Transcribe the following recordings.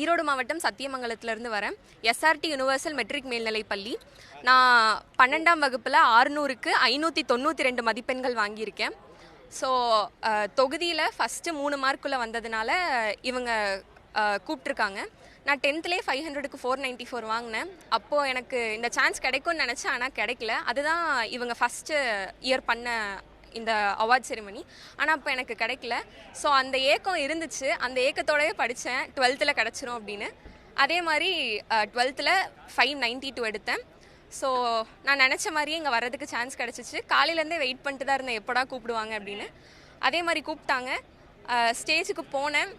ஈரோடு மாவட்டம் சத்தியமங்கலத்திலேருந்து வரேன். SRT universal matric மேல்நிலைப் பள்ளி. நான் 12ஆம் வகுப்பில் 600க்கு 592 மதிப்பெண்கள் வாங்கியிருக்கேன். ஸோ தொகுதியில் ஃபஸ்ட்டு 3 மார்க்குள்ளே வந்ததுனால இவங்க கூப்பிட்ருக்காங்க. நான் 10th 500க்கு 494 வாங்கினேன். அப்போது எனக்கு இந்த சான்ஸ் கிடைக்கும்னு நினச்சேன், ஆனால் கிடைக்கல. அதுதான் இவங்க ஃபஸ்ட்டு இயர் பண்ண இந்த அவார்ட் செரிமனி. ஆனால் அப்போ எனக்கு கிடைக்கல. ஸோ அந்த ஏக்கம் இருந்துச்சு. அந்த ஏக்கத்தோடவே படித்தேன் 12th கிடச்சிரும் அப்படின்னு. அதே மாதிரி 12th 592 எடுத்தேன். ஸோ நான் நினச்ச மாதிரியே இங்கே வர்றதுக்கு சான்ஸ் கிடச்சிச்சு. காலையிலேருந்தே வெயிட் பண்ணிட்டு தான் இருந்தேன், எப்போடா கூப்பிடுவாங்க அப்படின்னு. அதே மாதிரி கூப்பிட்டாங்க. ஸ்டேஜுக்கு போனேன்.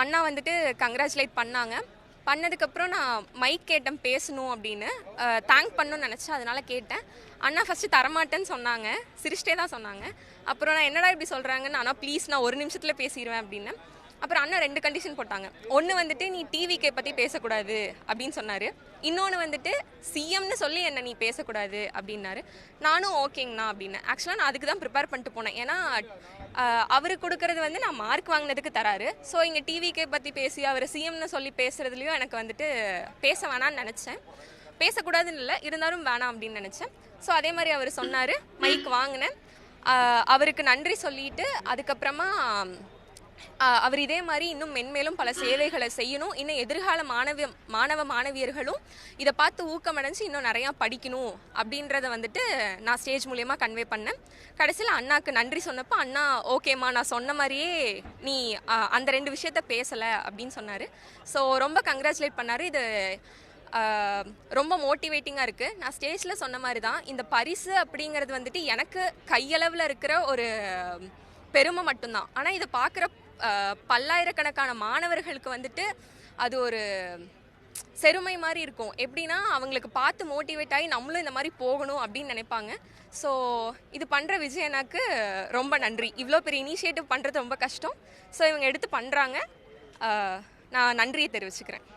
அண்ணா வந்துட்டு கங்க்ராச்சுலேட் பண்ணாங்க. பண்ணதுக்கப்புறம் நான் மைக் கேட்டேன் பேசணும் அப்படின்னு. தேங்க் பண்ணணும்னு நினச்சேன், அதனால் கேட்டேன். அண்ணா ஃபஸ்ட்டு தரமாட்டேன்னு சொன்னாங்க, சிரிச்சிட்டே தான் சொன்னாங்க. அப்புறம் நான் என்னடா இப்படி சொல்கிறாங்கன்னு, ஆனால் ப்ளீஸ் நான் 1 நிமிஷத்தில் பேசிடுவேன் அப்படின்னு. அப்புறம் அண்ணா 2 கண்டிஷன் போட்டாங்க. ஒன்று வந்துட்டு நீ டிவிக்கே பற்றி பேசக்கூடாது அப்படின்னு சொன்னார். இன்னொன்று வந்துட்டு சிஎம்னு சொல்லி என்னை நீ பேசக்கூடாது அப்படின்னாரு. நானும் ஓகேங்கண்ணா அப்படின்னேன். ஆக்சுவலாக நான் அதுக்கு தான் ப்ரிப்பேர் பண்ணிட்டு போனேன். ஏன்னா அவர் கொடுக்கறது வந்து நான் மார்க் வாங்கினதுக்கு தராரு. ஸோ இங்கே டிவிக்கே பற்றி பேசி அவர் சிஎம்னு சொல்லி பேசுகிறதுலையும் எனக்கு வந்துட்டு பேச வேணான்னு நினச்சேன். பேசக்கூடாதுன்னு இல்லை, இருந்தாலும் வேணாம் அப்படின்னு நினச்சேன். ஸோ அதே மாதிரி அவர் சொன்னார், மைக் வாங்கினேன். அவருக்கு நன்றி சொல்லிட்டு அதுக்கப்புறமா அவர் இதே மாதிரி இன்னும் மென்மேலும் பல சேவைகளை செய்யணும். இன்னும் எதிர்கால மாணவ மாணவியர்களும் இதை பார்த்து ஊக்கமடைஞ்சு இன்னும் நிறையா படிக்கணும் அப்படின்றத வந்துட்டு நான் ஸ்டேஜ் மூலயமா கன்வே பண்ணேன். கடைசியில் அண்ணாக்கு நன்றி சொன்னப்போ அண்ணா ஓகேம்மா நான் சொன்ன மாதிரியே நீ அந்த 2 விஷயத்த பேசலை அப்படின்னு சொன்னார். ஸோ ரொம்ப கங்க்ராச்சுலேட் பண்ணார். இது ரொம்ப மோட்டிவேட்டிங்காக இருக்குது. நான் ஸ்டேஜில் சொன்ன மாதிரி தான், இந்த பரிசு அப்படிங்கிறது வந்துட்டு எனக்கு கையளவில் இருக்கிற ஒரு பெருமை மட்டும்தான். ஆனால் இதை பார்க்குற பல்லாயிரக்கணக்கான மாணவர்களுக்கு வந்துட்டு அது ஒரு செருமை மாதிரி இருக்கும். எப்படின்னா அவங்களுக்கு பார்த்து மோட்டிவேட் ஆகி நம்மளும் இந்த மாதிரி போகணும் அப்படின்னு நினைப்பாங்க. ஸோ இது பண்ணுற விஜயனாக்கு ரொம்ப நன்றி. இவ்வளோ பெரிய இனிஷியேட்டிவ் பண்ணுறது ரொம்ப கஷ்டம். ஸோ இவங்க எடுத்து பண்ணுறாங்க. நான் நன்றியை தெரிவிச்சுக்கிறேன்.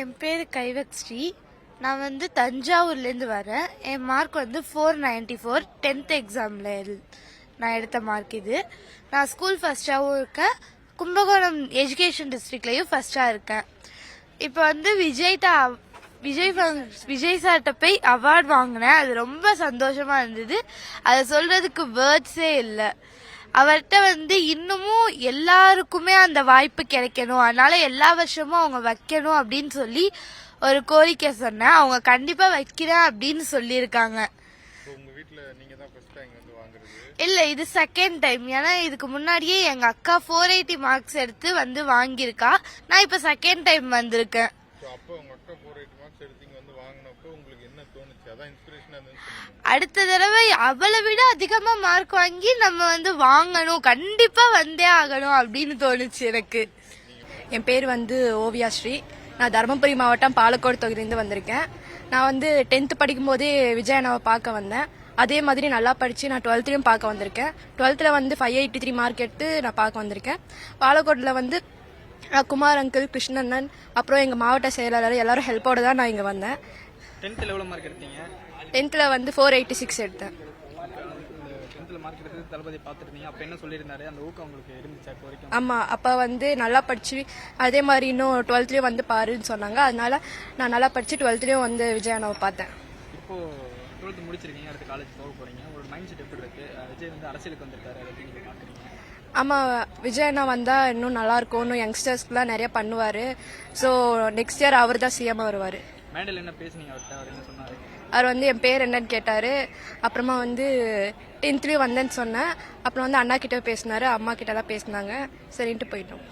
என் பேர் கைவக் ஸ்ரீ. நான் வந்து தஞ்சாவூர்லேருந்து வரேன். என் மார்க் வந்து 494 10th எக்ஸாமில் நான் எடுத்த மார்க் இது. நான் ஸ்கூல் ஃபஸ்ட்டாகவும் இருக்கேன், கும்பகோணம் எஜுகேஷன் டிஸ்ட்ரிக்ட்லேயும் ஃபஸ்ட்டாக இருக்கேன். இப்போ வந்து விஜய் சார்கிட்ட போய் அவார்ட் வாங்கினேன். அது ரொம்ப சந்தோஷமாக இருந்தது. அதை சொல்கிறதுக்கு வேர்ட்ஸே இல்லை. அவர்கிட்ட வந்து இன்னமும் எல்லாருக்குமே அந்த வாய்ப்பு கிடைக்கணும், அதனால எல்லா வருஷமும் அவங்க வைக்கணும் அப்படின்னு சொல்லி ஒரு கோரிக்கை சொன்னேன். அவங்க கண்டிப்பாக வைக்கிறேன் அப்படின்னு சொல்லியிருக்காங்க. இல்லை, இது செகண்ட் டைம். ஏன்னா இதுக்கு முன்னாடியே எங்கள் அக்கா 480 மார்க்ஸ் எடுத்து வந்து வாங்கியிருக்கா. நான் இப்போ செகண்ட் டைம் வந்திருக்கேன். அடுத்த தடவை அவளை விட அதிகமா மார்க் வாங்கி நம்ம வந்து வாங்கணும், கண்டிப்பா வந்தே ஆகணும் அப்படின்னு தோணுச்சு எனக்கு. என் பேர் வந்து ஓவியா ஸ்ரீ. நான் தருமபுரி மாவட்டம் பாலக்கோடு தொகுதியிலேருந்து வந்திருக்கேன். நான் வந்து 10th படிக்கும் போதே விஜயனாவை பார்க்க வந்தேன். அதே மாதிரி நல்லா படித்து நான் 12th பார்க்க வந்திருக்கேன். 12th வந்து 583 மார்க் எடுத்து நான் பார்க்க வந்திருக்கேன். பாலக்கோட்டில் வந்து குமார் அங்கிள், கிருஷ்ணண்ணன், அப்புறம் எங்கள் மாவட்ட செயலாளர் எல்லாரும் ஹெல்ப்போட தான் நான் இங்கே வந்தேன். 10th எவ்வளோ மார்க் எடுத்தீங்க? 10th வந்து 486 எடுத்தேன். 10th மார்க் எடுத்து தளபதி பார்த்துருந்தீங்க, அப்போ என்ன சொல்லியிருந்தாரு? அந்த ஊக்கம் உங்களுக்கு இருந்துச்சா இப்போ வரைக்கும்? ஆமாம், அப்போ வந்து நல்லா படித்து அதே மாதிரி இன்னும் 12th வந்து பாருன்னு சொன்னாங்க. அதனால நான் நல்லா படித்து 12th வந்து விஜயனாவை பார்த்தேன். இப்போது 12th முடிச்சிருக்கீங்க, அடுத்து காலேஜ் போக போகிறீங்க. ஒரு மைண்ட் செட் எப்படி இருக்குது? விஜய் வந்து அரசியலுக்கு வந்திருக்காரு, அதை நீங்கள் பார்க்குறீங்க? ஆமாம், விஜயண்ணா வந்தால் இன்னும் நல்லாயிருக்கும், இன்னும் யங்ஸ்டர்ஸ்க்குலாம் நிறைய பண்ணுவார். ஸோ நெக்ஸ்ட் இயர் அவர் தான் சிஎம் வருவார். மேண்டல் என்ன பேசுனீங்க அவர்கிட்ட? அவர் என்ன சொன்னார்? அவர் வந்து என் பேர் என்னன்னு கேட்டார். அப்புறமா வந்து 10th வந்தேன்னு சொன்னேன். அப்புறம் வந்து அண்ணா கிட்ட பேசினாரு, அம்மா கிட்டலாம் பேசினாங்க. சரின்ட்டு போயிட்டோம்.